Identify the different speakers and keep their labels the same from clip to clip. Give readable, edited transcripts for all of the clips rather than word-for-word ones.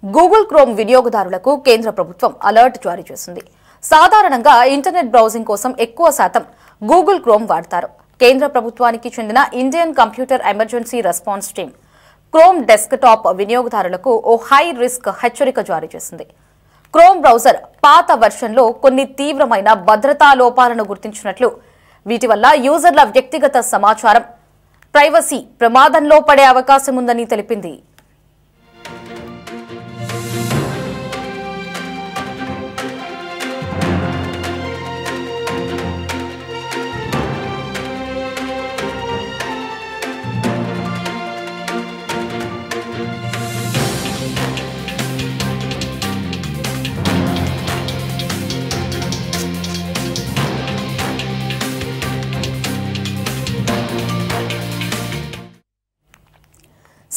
Speaker 1: Google chrome వినియోగదారులకు కేంద్ర ప్రభుత్వం అలర్ట్ జారీ చేసింది. సాధారణంగా ఇంటర్నెట్ బ్రౌజింగ్ కోసం ఎక్కువ శాతం గూగుల్ క్రోమ్ వాడతారు. కేంద్ర ప్రభుత్వానికి చెందిన Indian computer emergency response team chrome desktop వినియోగదారులకు ఓ హై రిస్క్ హెచ్చరిక జారీ చేసింది. క్రోమ్ బ్రౌజర్ పాత వెర్షన్లో కొన్ని తీవ్రమైన భద్రతా లోపాలను గుర్తించినట్లు, వీటి వల్ల యూజర్ల వ్యక్తిగత సమాచారం, ప్రైవసీ ప్రమాదంలో పడే అవకాశం ఉందని తెలిపింది.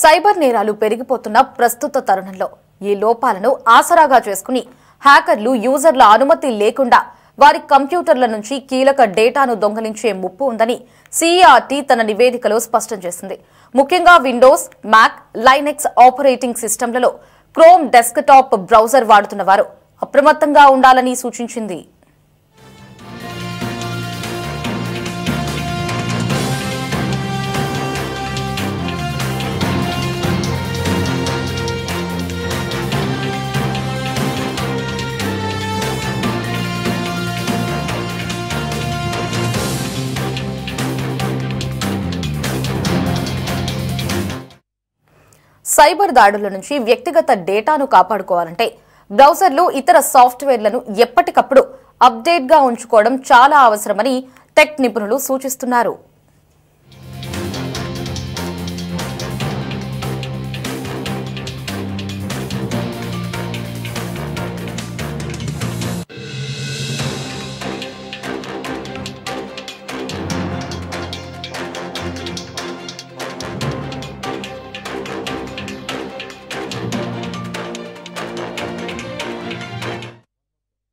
Speaker 1: సైబర్ నేరాలు పెరిగిపోతున్న ప్రస్తుత తరుణంలో ఈ లోపాలను ఆసరాగా చేసుకుని హ్యాకర్లు యూజర్ల అనుమతి లేకుండా వారి కంప్యూటర్ల నుంచి కీలక డేటాను దొంగిలించే ముప్పు ఉందని CERT తన నివేదికలో స్పష్టం చేసింది. ముఖ్యంగా విండోస్, మ్యాక్, లైనెక్స్ ఆపరేటింగ్ సిస్టమ్లలో క్రోమ్ డెస్క్టాప్ బ్రౌజర్ వాడుతున్న వారు అప్రమత్తంగా ఉండాలని సూచించింది. సైబర్ దాడుల నుంచి వ్యక్తిగత డేటాను కాపాడుకోవాలంటే బ్రౌజర్లు, ఇతర సాఫ్ట్వేర్లను ఎప్పటికప్పుడు అప్డేట్గా ఉంచుకోవడం చాలా అవసరమని టెక్ నిపుణులు సూచిస్తున్నారు.